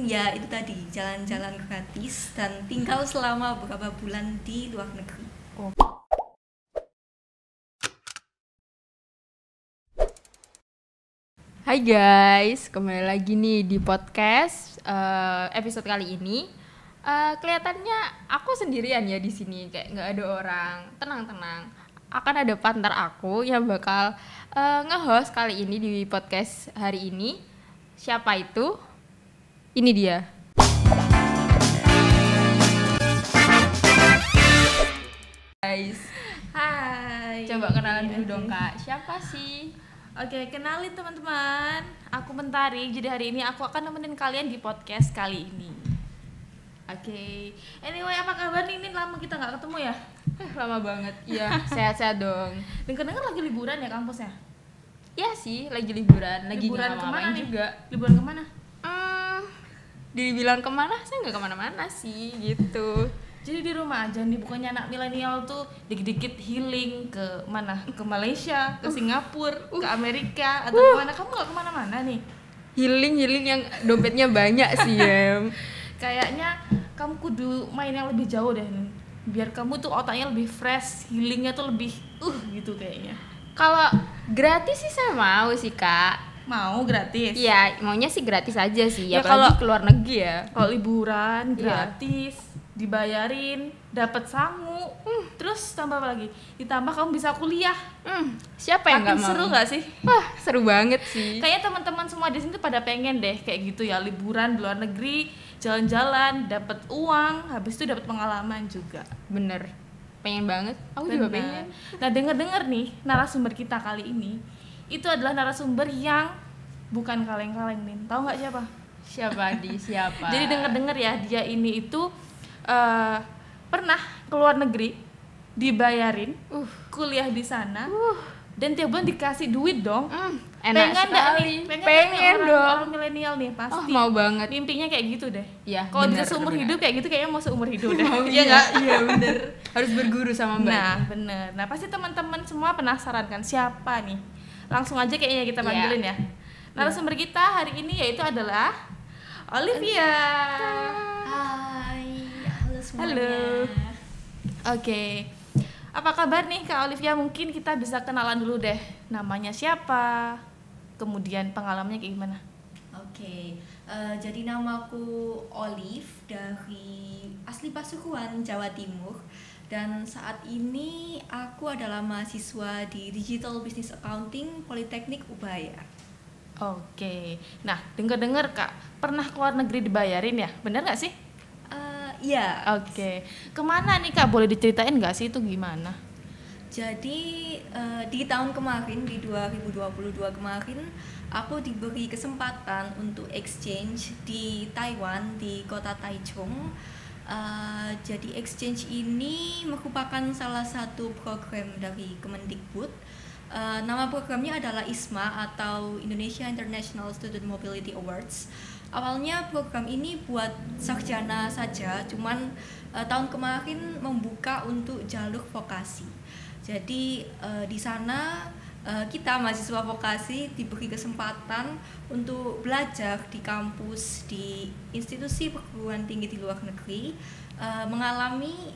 ya itu tadi, jalan-jalan gratis dan tinggal selama beberapa bulan di luar negeri. Hai guys, kembali lagi nih di podcast episode kali ini. Kelihatannya aku sendirian ya di sini, kayak nggak ada orang. Tenang. Akan ada partner aku yang bakal nge-host kali ini di podcast hari ini. Siapa itu? Ini dia. Guys, Hai. coba kenalan dulu dong Kak. Siapa sih? Oke, kenalin teman-teman. Aku Mentari. Jadi hari ini aku akan nemenin kalian di podcast kali ini. Oke. Anyway, apa kabar nih? Ini lama kita nggak ketemu ya? Lama banget. Iya, sehat-sehat dong. Dengar-dengar lagi liburan ya kampusnya? Iya sih, lagi liburan Liburan kemana nih? juga. Liburan kemana? Dibilang kemana? Saya nggak kemana-mana sih, gitu. Jadi di rumah aja nih, bukannya anak milenial tuh dikit-dikit healing ke mana? Ke Malaysia, ke Singapura, ke Amerika, atau kemana? Kamu nggak kemana-mana nih? Healing yang dompetnya banyak sih ya. Kayaknya kamu kudu main yang lebih jauh deh, biar kamu tuh otaknya lebih fresh, healingnya tuh lebih gitu kayaknya. Kalau gratis sih saya mau sih Kak. Mau gratis? Iya, maunya sih gratis aja sih. Ya, Apalagi keluar negeri ya. Kalau liburan Iya. gratis, dibayarin, dapat sangu, terus tambah apa lagi? Ditambah kamu bisa kuliah. Siapa yang nggak Makin mau? seru nggak sih? Wah, seru banget sih. Kayaknya teman-teman semua di sini tuh pada pengen deh kayak gitu ya, liburan di luar negeri, jalan-jalan, dapat uang, habis itu dapat pengalaman juga. Bener, pengen banget. Aku juga Benar. pengen. Nah, denger nih narasumber kita kali ini itu adalah narasumber yang bukan kaleng-kaleng nih. Tahu nggak siapa? Siapa? Jadi denger ya, dia ini itu pernah keluar negeri, dibayarin, kuliah di sana, dan tiap bulan dikasih duit dong. Enak Pengen nggak sekali. nih? Pengen dong. Orang milenial nih pasti. Mau banget. Mimpinya kayak gitu deh. Iya, Kalau bisa bener, seumur bener. hidup kayak gitu, kayaknya mau seumur hidup deh. Iya nggak? Iya bener. Harus berguru sama Mbak. Nah, bener. Nah, pasti teman-teman semua penasaran kan siapa nih? Langsung aja kayaknya kita panggilin ya. Narasumber kita hari ini yaitu adalah Olivia. Hai, halo semuanya. Halo. Oke. Apa kabar nih Kak Olivia? Mungkin kita bisa kenalan dulu deh. Namanya siapa? Kemudian pengalamannya kayak gimana? Oke, jadi namaku Olive dari asli Pasuruan, Jawa Timur. Dan saat ini aku adalah mahasiswa di Digital Business Accounting Politeknik Ubaya. Oke. Nah, dengar-dengar Kak, pernah keluar negeri dibayarin ya? Bener nggak sih? Iya. Oke. Kemana nih Kak? Boleh diceritain nggak sih itu gimana? Jadi di tahun kemarin, di 2022 kemarin, aku diberi kesempatan untuk exchange di Taiwan, di kota Taichung. Jadi exchange ini merupakan salah satu program dari Kemendikbud. Nama programnya adalah ISMA atau Indonesia International Student Mobility Awards. Awalnya program ini buat sarjana saja, cuman tahun kemarin membuka untuk jalur vokasi. Jadi di sana kita mahasiswa vokasi diberi kesempatan untuk belajar di kampus di institusi perguruan tinggi di luar negeri, mengalami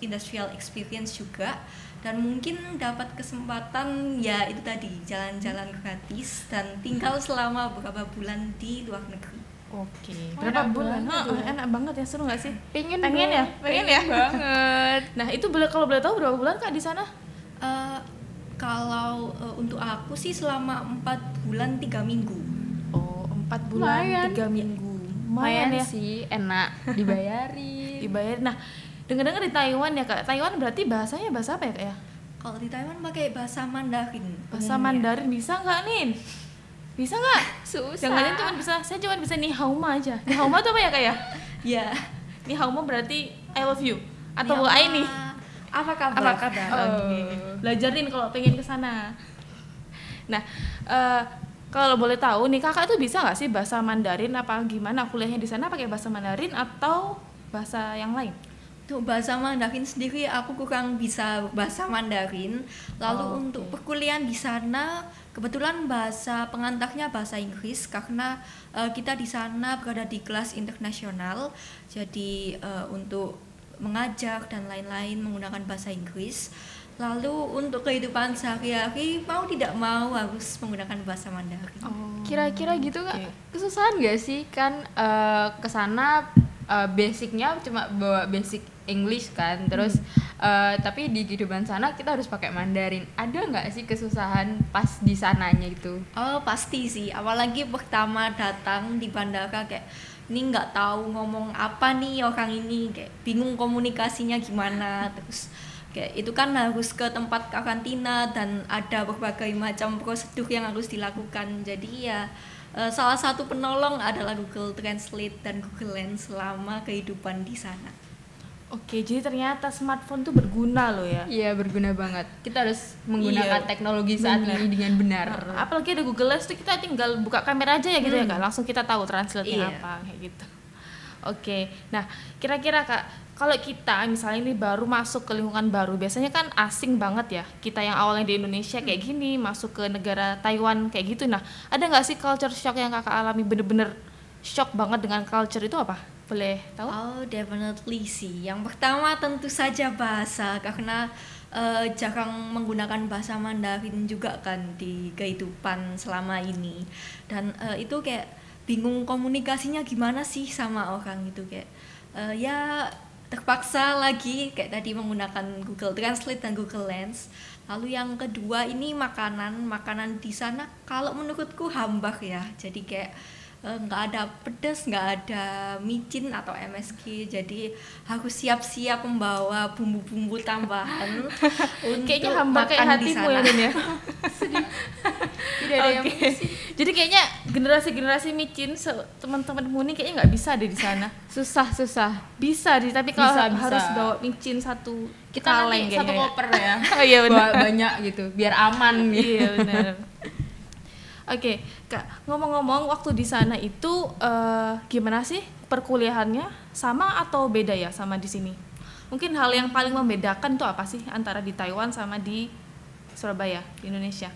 industrial experience juga, dan mungkin dapat kesempatan ya itu tadi, jalan-jalan gratis dan tinggal selama beberapa bulan di luar negeri. Oke. Berapa bulan? Enak banget ya, seru nggak sih? Pengen ya? dong. Pengen ya? banget. Nah, itu kalau boleh tahu berapa bulan Kak di sana? Kalau untuk aku sih selama 4 bulan 3 minggu. Oh, 4 bulan Lumayan. 3 minggu. Lumayan ya. sih, enak dibayarin. Dibayar. Nah, dengar-dengar di Taiwan ya Kak. Taiwan berarti bahasanya bahasa apa ya Kak ya? Kalau di Taiwan pakai bahasa Mandarin. Bahasa umumnya. Mandarin bisa nggak nih? Bisa nggak? Susah. Jangan-jangan cuma bisa, saya cuma bisa ni hao ma aja. Ni hao ma itu apa ya Kak ya? Ya. Ni hao ma berarti I love you atau Ni hao I ma. nih. Apa kabar? Apa kabar? Oke. Belajarin kalau pengen ke sana. Nah, kalau boleh tahu nih Kakak tuh bisa nggak sih bahasa Mandarin, apa gimana kuliahnya di sana pakai bahasa Mandarin atau bahasa yang lain? Untuk bahasa Mandarin sendiri aku kurang bisa bahasa Mandarin. Lalu untuk perkuliahan di sana kebetulan bahasa pengantarnya bahasa Inggris karena kita di sana berada di kelas internasional. Jadi untuk mengajar dan lain-lain menggunakan bahasa Inggris. Lalu untuk kehidupan sehari-hari mau tidak mau harus menggunakan bahasa Mandarin. Kira-kira gitu nggak? Kesusahan nggak sih kan kesana basicnya cuma bawa basic English kan, terus tapi di kehidupan sana kita harus pakai Mandarin. Ada nggak sih kesusahan pas di sananya itu? Oh pasti sih, apalagi pertama datang di bandara kayak ini nggak tahu ngomong apa nih orang ini, kayak bingung komunikasinya gimana, terus kayak itu kan harus ke tempat karantina dan ada berbagai macam prosedur yang harus dilakukan. Jadi ya salah satu penolong adalah Google Translate dan Google Lens selama kehidupan di sana. Oke, jadi ternyata smartphone tuh berguna loh ya. Iya, berguna banget. Kita harus menggunakan teknologi saat ini dengan benar. Apalagi ada Google Lens tuh kita tinggal buka kamera aja ya gitu ya Kak. Langsung kita tahu translate-nya apa kayak gitu. Oke. Nah, kira-kira Kak, kalau kita misalnya ini baru masuk ke lingkungan baru, biasanya kan asing banget ya. Kita yang awalnya di Indonesia kayak gini, masuk ke negara Taiwan kayak gitu. Nah, ada nggak sih culture shock yang Kakak alami bener-bener shock banget dengan culture itu apa? Boleh tahu? Oh, definitely sih. Yang pertama tentu saja bahasa, karena jarang menggunakan bahasa Mandarin juga kan di kehidupan selama ini. Dan itu kayak bingung komunikasinya gimana sih sama orang itu, kayak ya terpaksa lagi kayak tadi menggunakan Google Translate dan Google Lens. Lalu yang kedua ini makanan di sana kalau menurutku hambar ya. Jadi kayak nggak ada pedas, nggak ada micin atau MSG, jadi harus siap-siap membawa bumbu-bumbu tambahan untuk kayaknya hambar kayak hatimu ya Den ya. Tidak ada yang jadi kayaknya generasi micin teman-temanmu ini kayaknya nggak bisa deh di sana. susah. Bisa deh, tapi kalau Bisa. harus bawa micin satu Kita kaleng nanti satu kayaknya. koper ya. Oh iya benar. Banyak gitu, biar aman gitu. Iya benar. Oke, Kak, ngomong-ngomong waktu di sana itu gimana sih perkuliahannya? Sama atau beda ya sama di sini? Mungkin hal yang paling membedakan tuh apa sih antara di Taiwan sama di Surabaya, di Indonesia?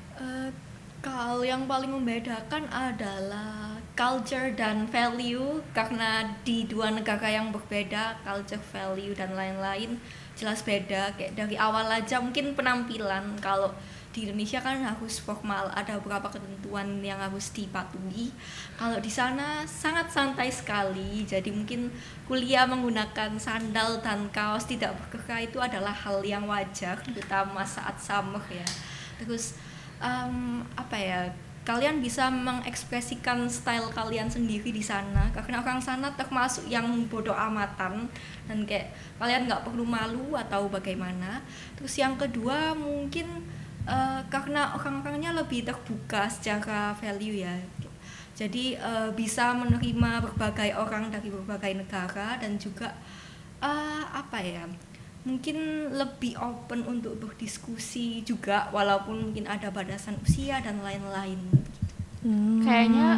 Kalau yang paling membedakan adalah culture dan value, karena di dua negara yang berbeda, culture, value dan lain-lain jelas beda. Kayak dari awal aja mungkin penampilan, kalau di Indonesia kan harus formal, ada beberapa ketentuan yang harus dipatuhi. Kalau di sana sangat santai sekali, jadi mungkin kuliah menggunakan sandal dan kaos tidak berkerah itu adalah hal yang wajar, terutama saat summer ya. Terus apa ya, kalian bisa mengekspresikan style kalian sendiri di sana, karena orang sana termasuk yang bodoh amatan dan kayak kalian nggak perlu malu atau bagaimana. Terus yang kedua mungkin karena orang-orangnya lebih terbuka secara value ya, jadi bisa menerima berbagai orang dari berbagai negara dan juga apa ya, mungkin lebih open untuk berdiskusi juga walaupun mungkin ada batasan usia dan lain-lain. Kayaknya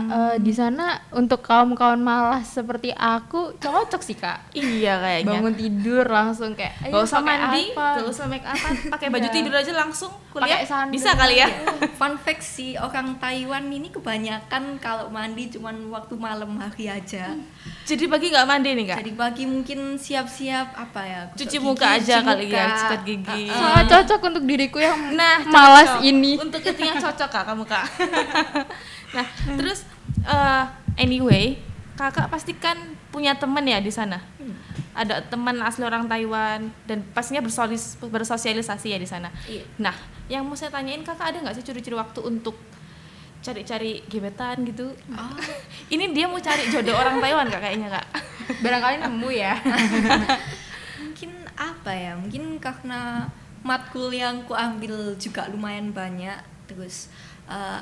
di sana untuk kaum-kaum malas seperti aku cocok sih Kak. Iya kayaknya. Bangun tidur langsung kayak Gak usah pakai mandi, apa? gak usah make up, pakai baju Iya. tidur aja langsung kuliah. Pakai sandal. Bisa kali ya. Fun fact sih, orang Taiwan ini kebanyakan kalau mandi cuman waktu malam hari aja. Jadi pagi nggak mandi nih Kak? Jadi pagi mungkin siap-siap apa ya, Cuci gosok muka gigi, aja cuci kali ya, muka. sikat gigi. Sangat cocok untuk diriku yang Nah, malas cocok. ini. Untuk itu yang cocok Kak, kamu Kak. Nah, terus anyway, Kakak pasti kan punya teman ya di sana. Ada teman asli orang Taiwan dan pastinya bersosialisasi ya di sana. Iya. Nah, yang mau saya tanyain Kakak ada nggak sih curi-curi waktu untuk cari-cari gebetan gitu? Oh. Ini dia mau cari jodoh orang Taiwan Kak kayaknya Kak. Barangkali nemu ya. Mungkin apa ya, mungkin karena matkul yang ku ambil juga lumayan banyak, terus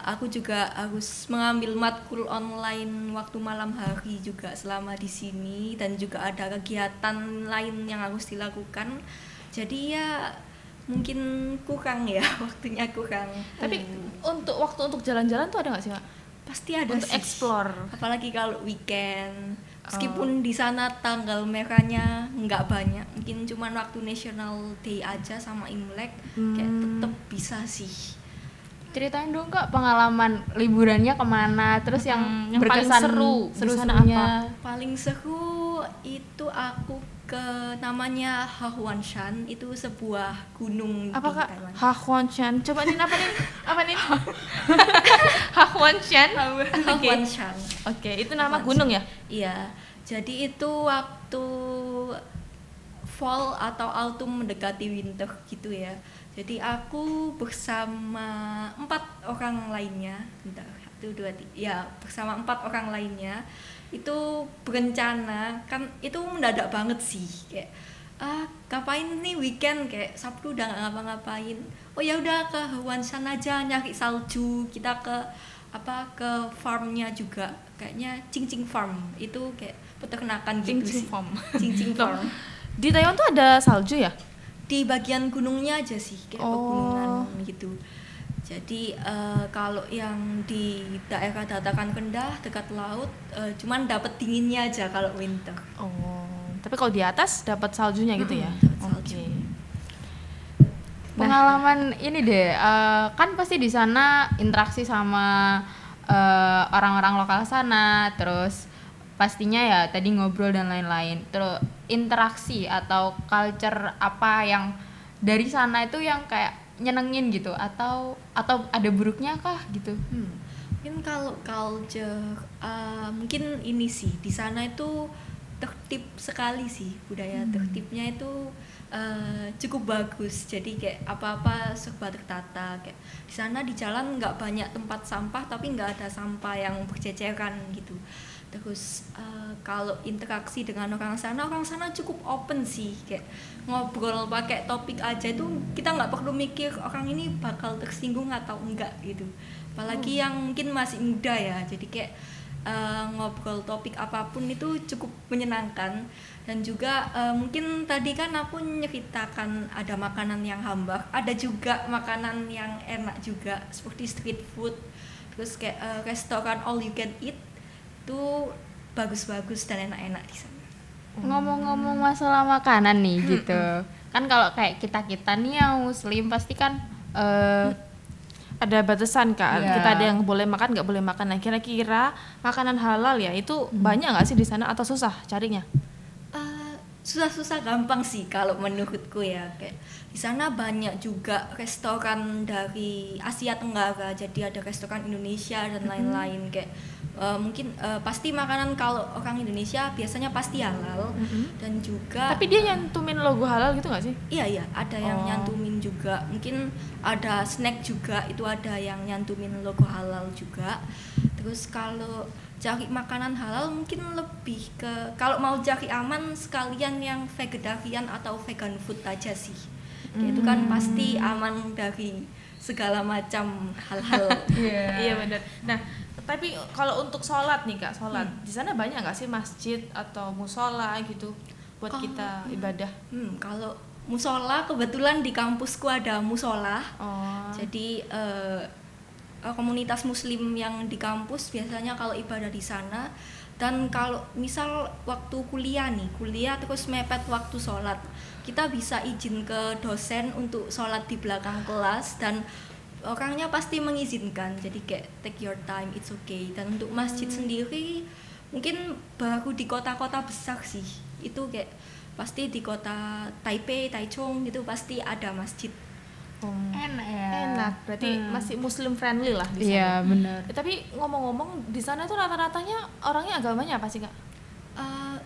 aku juga harus mengambil matkul online waktu malam hari juga selama di sini, dan juga ada kegiatan lain yang harus dilakukan, jadi ya mungkin kurang ya waktunya kurang. Tapi untuk waktu untuk jalan-jalan tuh ada nggak sih Kak? Pasti ada Untuk sih. explore. Apalagi kalau weekend Meskipun di sana tanggal merahnya nggak banyak, mungkin cuma waktu National Day aja sama Imlek, kayak tetep bisa sih. Ceritain dong Kak pengalaman liburannya kemana, terus yang yang paling berkesan seru di sana serunya. Paling seru itu aku ke namanya Hahuanshan, itu sebuah gunung Apa di Kak? Taiwan. Hahuanshan. Coba nih apa nih? Apa nih? Hahuanshan. Hahuanshan. Oke, itu nama gunung ya? Iya, jadi itu waktu fall atau autumn mendekati winter gitu ya. Jadi aku bersama 4 orang lainnya, bentar, 1, 2, 3, ya bersama 4 orang lainnya itu berencana, kan itu mendadak banget sih, kayak ngapain nih weekend, kayak Sabtu udah nggak ngapa-ngapain, oh ya udah ke Hahuanshan aja nyari salju, kita ke farmnya juga, kayaknya Qingqing Farm, itu kayak peternakan gitu Qingqing sih. Farm. Qingqing Farm. Di Taiwan tuh ada salju ya? Di bagian gunungnya aja sih, kayak pegunungan gitu. Jadi kalau yang di daerah dataran rendah dekat laut, cuman dapat dinginnya aja kalau winter. Oh, tapi kalau di atas dapat saljunya gitu ya? Dapat salju. Oke. Pengalaman ini deh, kan pasti di sana interaksi sama orang-orang lokal sana, terus pastinya ya tadi ngobrol dan lain-lain. Terus interaksi atau culture apa yang dari sana itu yang kayak nyenengin gitu, atau ada buruknya kah gitu? Mungkin kalau culture, mungkin ini sih di sana itu tertib sekali sih, budaya tertibnya itu cukup bagus. Jadi kayak apa-apa serba tertata. Kayak di sana di jalan nggak banyak tempat sampah, tapi nggak ada sampah yang berceceran gitu. Terus kalau interaksi dengan orang sana cukup open sih, kayak ngobrol pakai topik aja itu kita nggak perlu mikir orang ini bakal tersinggung atau enggak gitu. Apalagi yang mungkin masih muda ya, jadi kayak ngobrol topik apapun itu cukup menyenangkan. Dan juga mungkin tadi kan aku nyeritakan ada makanan yang hambar, ada juga makanan yang enak juga seperti street food, terus kayak restoran all you can eat itu bagus-bagus dan enak-enak di sana. Ngomong-ngomong masalah makanan nih gitu, kan kalau kayak kita nih yang muslim pasti kan Ada batasan Kak, Iya. kita ada yang boleh makan nggak boleh makan. Nah kira-kira makanan halal ya itu banyak nggak sih di sana atau susah carinya? Susah-susah gampang sih kalau menurutku ya, kayak di sana banyak juga restoran dari Asia Tenggara, jadi ada restoran Indonesia dan lain-lain, kayak mungkin pasti makanan kalau orang Indonesia biasanya pasti halal. Dan juga Tapi dia nyantumin logo halal gitu nggak sih? iya ada yang nyantumin juga, mungkin ada snack juga itu ada yang nyantumin logo halal juga. Terus kalau cari makanan halal mungkin lebih ke, kalau mau cari aman sekalian yang vegetarian atau vegan food aja sih. Itu kan pasti aman dari segala macam hal-hal. Iya benar. Nah tapi kalau untuk sholat nih Kak, sholat di sana banyak nggak sih masjid atau musola gitu buat kita ibadah? Kalau musola, kebetulan di kampusku ada musola. Jadi komunitas muslim yang di kampus biasanya kalau ibadah di sana. Dan kalau misal waktu kuliah terus mepet waktu sholat, kita bisa izin ke dosen untuk sholat di belakang kelas dan orangnya pasti mengizinkan, jadi kayak take your time, it's okay. Dan untuk masjid sendiri mungkin baru di kota-kota besar sih, itu kayak pasti di kota Taipei, Taichung gitu pasti ada masjid. Enak ya. Enak, berarti masih muslim friendly lah di sana. Iya benar. Tapi ngomong-ngomong di sana tuh rata-ratanya orangnya agamanya apa sih Kak?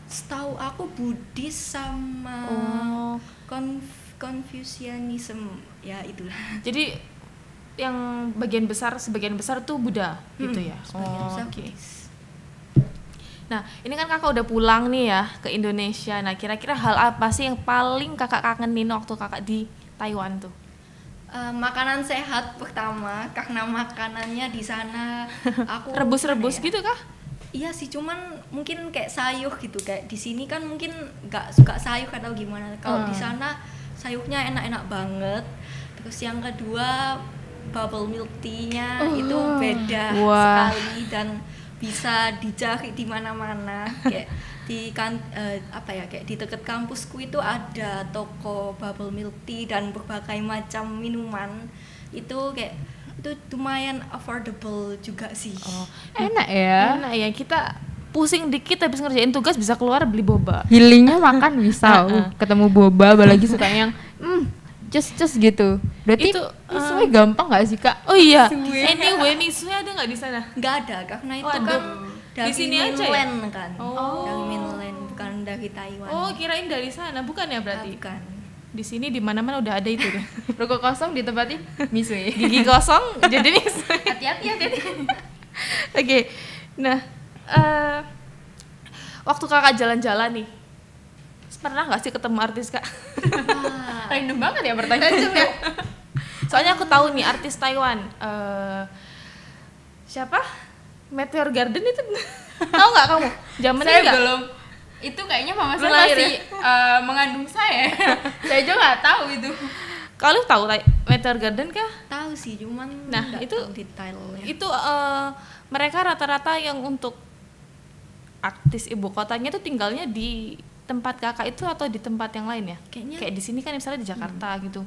Setahu aku Buddhis sama Confucianism ya itulah. Jadi yang sebagian besar tuh Buddha gitu ya. Sebagian besar Oke. Buddhis. Nah, ini kan Kakak udah pulang nih ya ke Indonesia. Nah, kira-kira hal apa sih yang paling Kakak kangenin waktu Kakak di Taiwan tuh? Makanan sehat pertama, karena makanannya di sana aku Rebus-rebus gimana ya? gitu kah? Iya sih, cuman mungkin kayak sayur gitu, kayak di sini kan mungkin nggak suka sayur atau gimana. Kalau di sana sayurnya enak-enak banget. Terus yang kedua bubble milk tea-nya itu beda sekali, dan bisa dicari di mana-mana. Kayak kayak di dekat kampusku itu ada toko bubble milk tea dan berbagai macam minuman. Itu lumayan affordable juga sih. Enak ya. Enak ya, kita pusing dikit habis ngerjain tugas bisa keluar beli boba. Healingnya makan bisa, ketemu boba, apalagi suka yang cus gitu. Berarti Itu, Misue gampang nggak sih kak? Oh iya, anyway Misue ada nggak di sana? Nggak ada, karena itu Waduh. kan dari Di sini aja ya? mainland kan. Oh. Dari mainland, bukan dari Taiwan. Oh kirain dari sana, bukan ya berarti? Bukan. Di sini di mana-mana udah ada itu deh. Ruko kosong ditempati Misue. Gigi kosong jadi Misue. Hati-hati. Oke, nah waktu kakak jalan-jalan nih, pernah nggak sih ketemu artis kak? Random banget ya pertanyaannya. Soalnya aku tahu nih artis Taiwan, siapa? Meteor Garden itu, tahu nggak kamu? Zamannya Saya nggak? belum. Itu kayaknya mama Belum saya lahir masih mengandung saya. Saya juga nggak tahu itu. Kalau tahu Meteor Garden kah? Tahu sih, cuman Nah, nggak itu- tahu detailnya. Itu mereka rata-rata yang untuk artis ibu kotanya itu tinggalnya di tempat kakak itu atau di tempat yang lain ya? Kayaknya Kayak di sini kan misalnya di Jakarta gitu.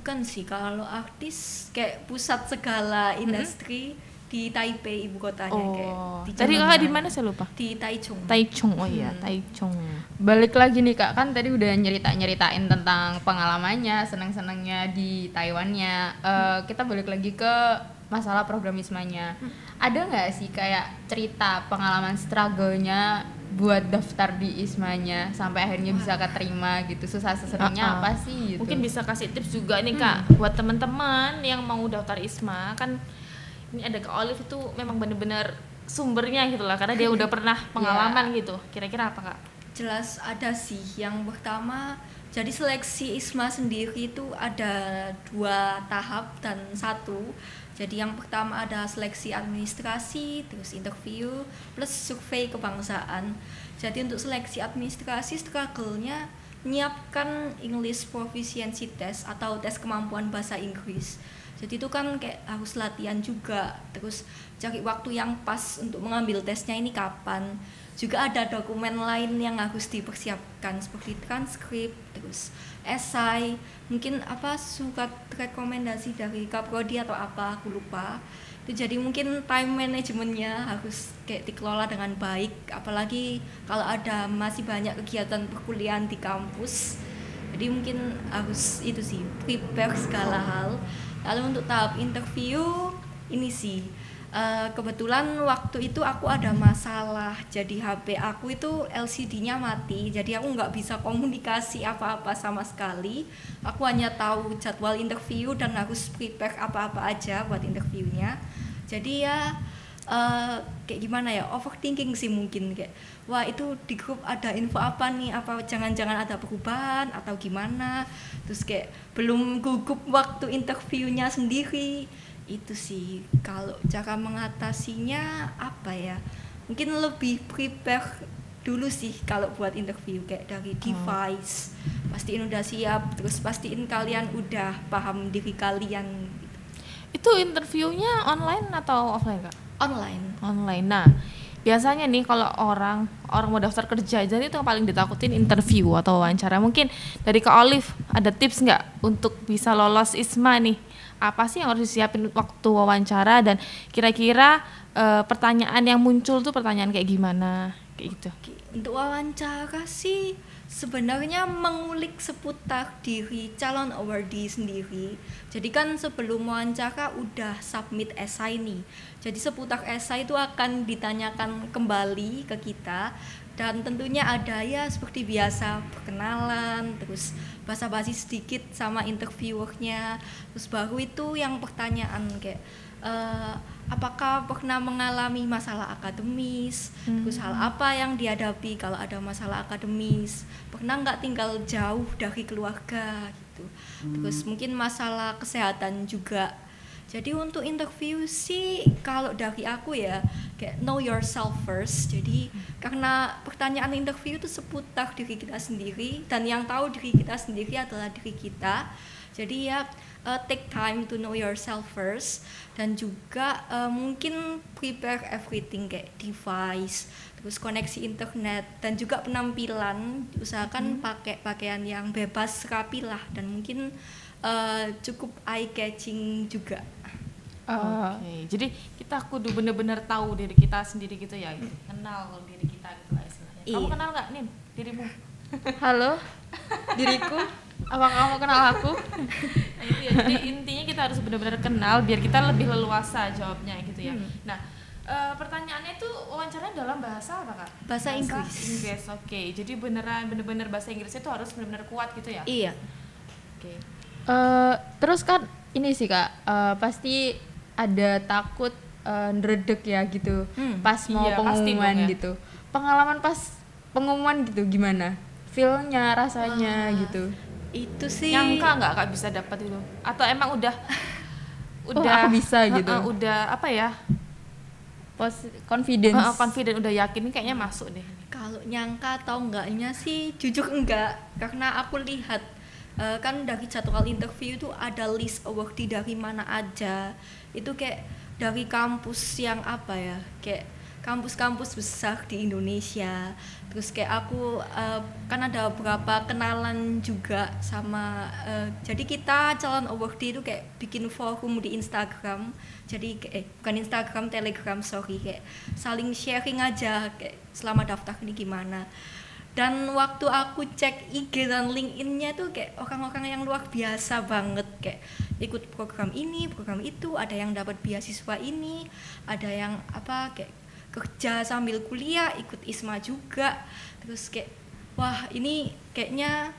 bukan sih, kalau artis kayak pusat segala industri di Taipei ibu kotanya kayak di Tadi Jalan kakak di Raya. mana saya lupa? Di Taichung. Taichung, oh iya Taichung. Balik lagi nih kak, kan tadi udah nyeritain tentang pengalamannya, senang-senangnya di Taiwannya. Kita balik lagi ke masalah program ISMA-nya. Ada nggak sih kayak cerita pengalaman struggle-nya buat daftar di ISMA-nya sampai akhirnya bisa keterima gitu? Susah-susahnya apa sih gitu? Mungkin bisa kasih tips juga nih kak buat teman-teman yang mau daftar ISMA. Kan ini ada Kak Olive itu memang bener-bener sumbernya gitu lah, karena dia udah pernah pengalaman gitu. Kira-kira apa kak? Jelas ada sih. Yang pertama, jadi seleksi ISMA sendiri itu ada 2 tahap dan 1. Jadi yang pertama ada seleksi administrasi, terus interview, plus survei kebangsaan. Jadi untuk seleksi administrasi, struggle-nya menyiapkan English Proficiency Test atau tes kemampuan bahasa Inggris. Jadi itu kan kayak harus latihan juga, terus cari waktu yang pas untuk mengambil tesnya ini kapan. Juga ada dokumen lain yang harus dipersiapkan seperti transkrip, terus esai, mungkin surat rekomendasi dari Kaprodi atau apa, aku lupa. Itu jadi mungkin time managementnya harus kayak dikelola dengan baik, apalagi kalau ada masih banyak kegiatan perkuliahan di kampus. Jadi mungkin harus itu sih, prepare segala hal. Lalu untuk tahap interview ini sih, kebetulan waktu itu aku ada masalah, jadi HP aku itu LCD-nya mati, jadi aku nggak bisa komunikasi apa-apa sama sekali. Aku hanya tahu jadwal interview dan harus prepare apa-apa aja buat interviewnya. Jadi ya kayak gimana ya, overthinking sih mungkin, kayak wah itu di grup ada info apa nih, apa jangan-jangan ada perubahan atau gimana, terus kayak belum gugup waktu interviewnya sendiri. Itu sih kalau cara mengatasinya apa ya, mungkin lebih prepare dulu sih kalau buat interview, kayak dari device, pastiin udah siap, terus pastiin kalian udah paham diri kalian. Itu interviewnya online atau offline kak? Online. Nah biasanya nih kalau orang mau daftar kerja, jadi itu yang paling ditakutin interview atau wawancara. Mungkin dari Kak Olive ada tips nggak untuk bisa lolos ISMA nih? Apa sih yang harus disiapin waktu wawancara, dan kira-kira pertanyaan yang muncul tuh pertanyaan kayak gimana kayak gitu? Untuk wawancara sih sebenarnya mengulik seputar diri calon awardee sendiri. Jadi kan sebelum wawancara udah submit esai nih. Jadi seputar esai itu akan ditanyakan kembali ke kita, dan tentunya ada ya seperti biasa perkenalan, terus basa-basi sedikit sama interviewernya, terus baru itu yang pertanyaan kayak apakah pernah mengalami masalah akademis, terus hal apa yang dihadapi kalau ada masalah akademis, pernah nggak tinggal jauh dari keluarga gitu, terus mungkin masalah kesehatan juga. Jadi untuk interview sih kalau dari aku ya kayak know yourself first. Jadi karena pertanyaan interview itu seputar diri kita sendiri, dan yang tahu diri kita sendiri adalah diri kita. Jadi ya take time to know yourself first, dan juga mungkin prepare everything kayak device, terus koneksi internet, dan juga penampilan. Usahakan pakai pakaian yang bebas, rapi lah, dan mungkin cukup eye catching juga. Oke, jadi kita kudu bener-bener tahu diri kita sendiri gitu ya, kenal diri kita gitu lah istilahnya. Kamu Iya. kenal nggak Nin dirimu? Halo, diriku. Apa kamu kenal aku? Nah, itu ya, jadi intinya kita harus benar-benar kenal biar kita lebih leluasa jawabnya gitu ya. Nah, pertanyaannya itu wawancaranya dalam bahasa apa Kak? Bahasa Inggris. Inggris, oke. Jadi bener-bener bahasa Inggrisnya itu harus benar-benar kuat gitu ya? Iya. Oke. Terus kan ini sih Kak, pasti ada takut ngeredek ya gitu pas mau Iya, pasti pengumuman dong ya. gitu. Pengalaman pas pengumuman gitu gimana? Feel-nya, rasanya Wah, gitu. Itu sih Nyangka nggak Kak bisa dapat itu? Atau emang udah aku bisa gitu. udah apa ya? Confidence. Confident, udah yakin kayaknya masuk deh. kalau nyangka atau enggaknya sih jujur enggak, karena aku lihat kan dari jadwal interview itu ada list awardee dari mana aja. Itu kayak dari kampus yang apa ya, kayak kampus-kampus besar di Indonesia. Terus kayak aku kan ada beberapa kenalan juga sama jadi kita calon awardee itu kayak bikin forum di Instagram. Jadi bukan Instagram, Telegram, sorry, kayak saling sharing aja kayak selama daftar ini gimana. Dan waktu aku cek IG dan LinkedIn-nya tuh kayak orang-orang yang luar biasa banget, kayak ikut program ini, program itu, ada yang dapat beasiswa ini, ada yang apa kayak kerja sambil kuliah, ikut ISMA juga. Terus kayak wah, ini kayaknya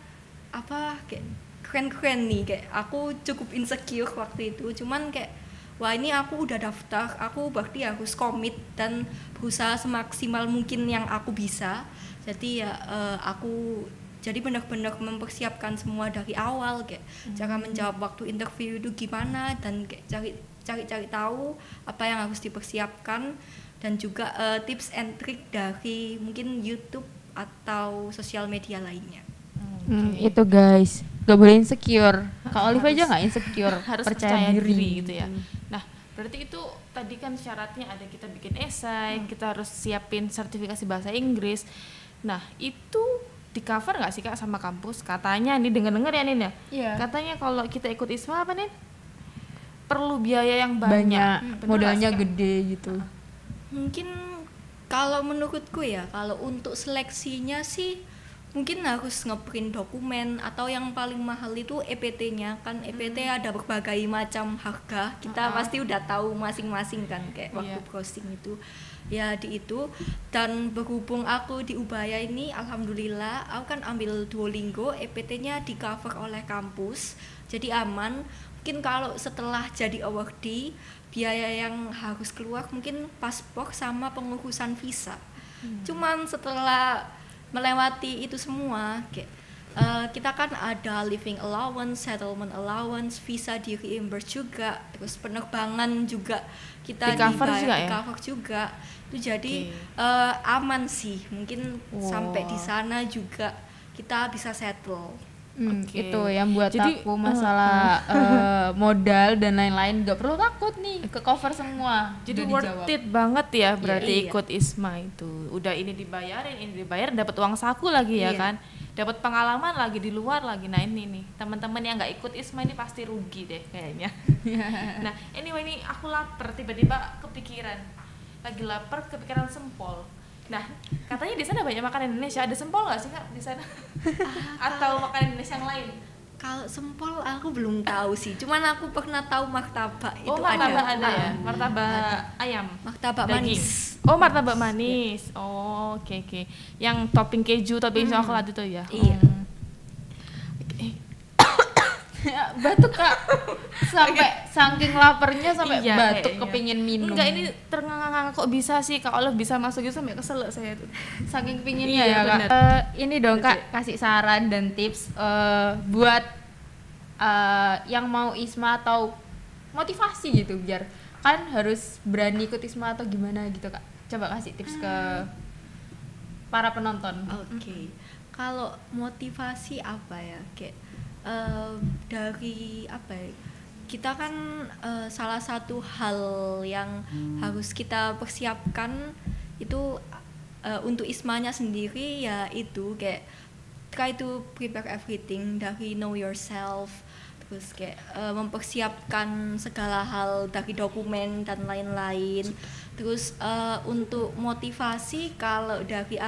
apa kayak keren-keren nih, kayak aku cukup insecure waktu itu. Cuman kayak wah, ini aku udah daftar, aku berarti harus komit dan berusaha semaksimal mungkin yang aku bisa. Jadi ya aku jadi benar-benar mempersiapkan semua dari awal, kayak cara menjawab waktu interview itu gimana, dan kayak cari tahu apa yang harus dipersiapkan, dan juga tips and trick dari mungkin YouTube atau sosial media lainnya. Itu guys, gak boleh insecure. Kak Olive aja nggak insecure, Harus percaya diri gitu ya. Nah, berarti itu tadi kan syaratnya ada kita bikin esai, kita harus siapin sertifikasi bahasa Inggris. Nah, itu di cover nggak sih Kak sama kampus? Katanya nih, dengar-dengar ya Nin ya. Iya. Katanya kalau kita ikut ISMA apa Nin? Perlu biaya yang Banyak, banyak. Bener modalnya nggak sih, Kak? gede gitu. Mungkin kalau menurutku ya, kalau untuk seleksinya sih mungkin harus ngeprint dokumen, atau yang paling mahal itu EPT-nya. Kan EPT ada berbagai macam harga, kita pasti udah tahu masing-masing kan, kayak waktu Iya. browsing itu ya di itu. Dan berhubung aku di Ubaya ini, alhamdulillah aku kan ambil Duolingo, EPT-nya di cover oleh kampus, jadi aman. Mungkin kalau setelah jadi awardee, biaya yang harus keluar mungkin paspor sama pengurusan visa. Cuman setelah melewati itu semua, kayak kita kan ada living allowance, settlement allowance, visa di reimburse juga, terus penerbangan juga kita Di cover juga ya? di cover juga. Itu jadi aman sih, mungkin sampai di sana juga kita bisa settle. Oke. Itu yang buat Jadi, aku masalah modal dan lain-lain, gak perlu takut nih, ke cover semua. Jadi udah worth dijawab. it banget ya berarti Iya. ikut ISMA itu. Udah ini dibayarin, dapat uang saku lagi ya Iya. kan. Dapat pengalaman lagi di luar lagi. Nah, ini nih, teman-teman yang nggak ikut ISMA ini pasti rugi deh kayaknya. Nah, anyway ini aku lapar, tiba-tiba kepikiran. Lagi lapar, kepikiran sempol. Nah, katanya di sana banyak makanan Indonesia. Ada sempol nggak sih Kak di sana? Atau makanan Indonesia yang lain? Kalau sempol aku belum tahu sih, cuman aku pernah tahu martabak itu martabak ada. ada ya? Martabak ayam? Martabak Daging. manis. Oh, martabak manis. Oh, oke. Yang topping keju, topping coklat itu ya. Iya. Batuk Kak, sampai saking laparnya sampai Iya, batuk kayaknya. kepingin minum. Enggak, ini ternganga-nganga kok bisa sih Kak Olive bisa masuk gitu sampai kesel saya tuh. Saking pinginnya Iya, ya Kak. bener. Ini dong Kak, kasih saran dan tips buat yang mau ISMA atau motivasi gitu, biar kan harus berani ikut ISMA atau gimana gitu Kak. Coba kasih tips ke para penonton. Oke. Kalau motivasi apa ya? Kayak dari apa ya, kita kan salah satu hal yang harus kita persiapkan itu untuk ISMA-nya sendiri, ya itu kayak try to prepare everything, dari know yourself, terus kayak mempersiapkan segala hal dari dokumen dan lain-lain. Terus untuk motivasi, kalau dari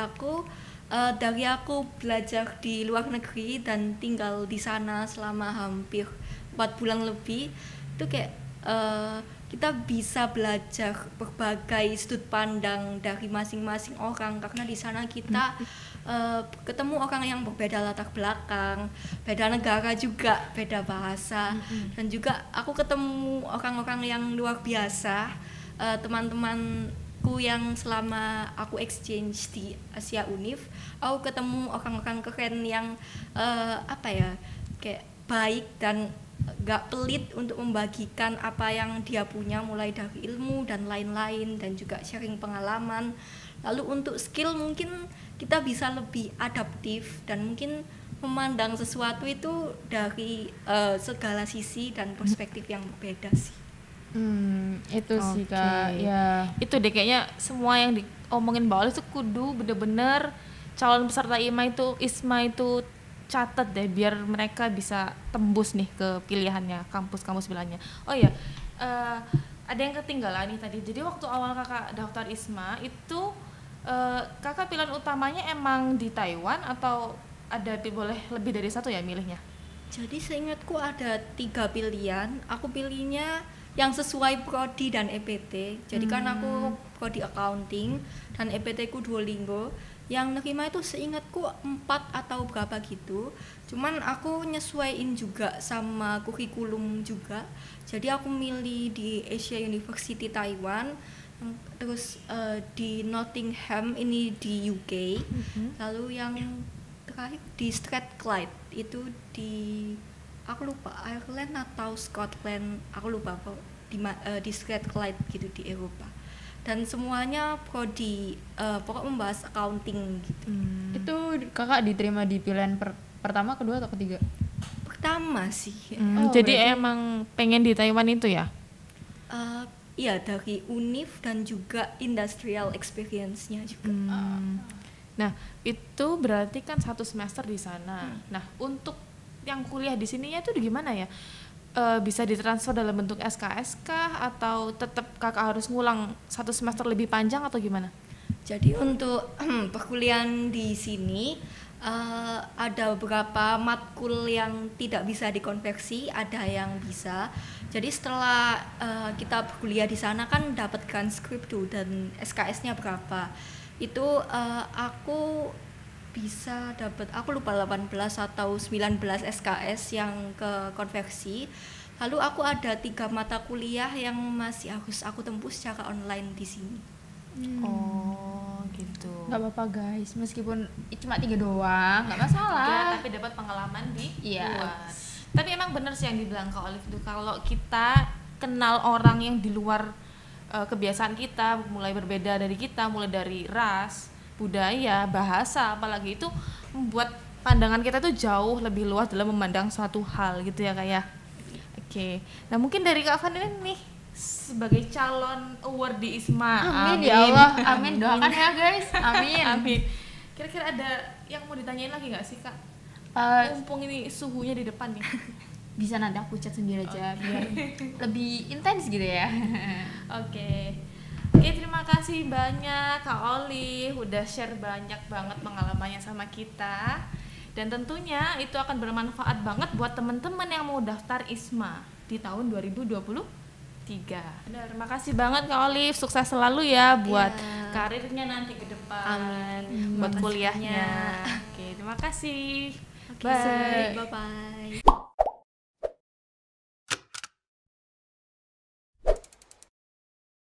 aku belajar di luar negeri dan tinggal di sana selama hampir 4 bulan lebih, itu kayak kita bisa belajar berbagai sudut pandang dari masing-masing orang, karena di sana kita ketemu orang yang berbeda latar belakang, beda negara juga, beda bahasa, dan juga aku ketemu orang-orang yang luar biasa, teman-temanku yang selama aku exchange di Asia Unif, aku ketemu orang-orang keren yang kayak baik dan gak pelit untuk membagikan apa yang dia punya, mulai dari ilmu dan lain-lain, dan juga sharing pengalaman. Lalu untuk skill mungkin kita bisa lebih adaptif dan mungkin memandang sesuatu itu dari segala sisi dan perspektif yang berbeda sih. Itu sih Kak, ya. Itu deh kayaknya semua yang diomongin Mbak Olive itu kudu bener-bener calon peserta ISMA itu catat deh, biar mereka bisa tembus nih ke pilihannya, kampus-kampus pilihannya. Oh iya, ada yang ketinggalan nih tadi. Jadi waktu awal kakak daftar ISMA itu kakak pilihan utamanya emang di Taiwan atau ada boleh lebih dari satu ya milihnya? Jadi seingatku ada 3 pilihan. Aku pilihnya yang sesuai prodi dan EPT. Jadi kan aku prodi accounting dan EPT ku Duolingo. Yang nerima itu seingatku 4 atau berapa gitu. Cuman aku nyesuaiin juga sama kurikulum juga. Jadi aku milih di Asia University Taiwan, terus di Nottingham ini di UK. Lalu yang terakhir di Strathclyde itu di, aku lupa, Ireland atau Scotland, aku lupa kok, di Strathclyde gitu di Eropa. Dan semuanya prodi pokok membahas accounting gitu. Itu kakak diterima di pilihan pertama, kedua atau ketiga? Pertama sih. Jadi emang pengen di Taiwan itu ya? Iya, dari Unif dan juga industrial experience-nya juga. Nah itu berarti kan 1 semester di sana. Nah untuk yang kuliah di sininya itu gimana ya? Bisa ditransfer dalam bentuk SKS kah atau tetap kakak harus ngulang 1 semester lebih panjang atau gimana? Jadi untuk perkuliahan di sini ada beberapa matkul yang tidak bisa dikonversi, ada yang bisa. Jadi setelah kita berkuliah di sana kan dapatkan skrip tuh dan SKS-nya berapa. Itu aku bisa dapat, aku lupa 18 atau 19 SKS yang ke konversi. Lalu aku ada 3 mata kuliah yang masih harus aku tempuh secara online di sini. Oh gitu. Gak apa-apa guys, meskipun cuma 3 doang, gak masalah. Ya, tapi dapat pengalaman di luar. Tapi emang bener sih yang dibilang Kak Olive itu, kalau kita kenal orang yang di luar kebiasaan kita, mulai berbeda dari kita, mulai dari ras, budaya, bahasa, apalagi itu membuat pandangan kita tuh jauh lebih luas dalam memandang suatu hal gitu ya Kak ya. Oke. Nah mungkin dari Kak Van nih sebagai calon award di ISMA. Amin ya Allah, amin, doakan ya guys, amin. Amin. Kira-kira ada yang mau ditanyain lagi nggak sih Kak? Mumpung ini suhunya di depan nih. Bisa nanti aku chat sendiri aja biar lebih intens gitu ya. Oke, terima kasih banyak Kak Olive udah share banyak banget pengalamannya sama kita. Dan tentunya itu akan bermanfaat banget buat teman-teman yang mau daftar ISMA di tahun 2023. Benar, makasih banget Kak Olive, sukses selalu ya buat karirnya nanti ke depan. Amin. Buat kuliahnya. Oke, terima kasih. Bye. Bye-bye.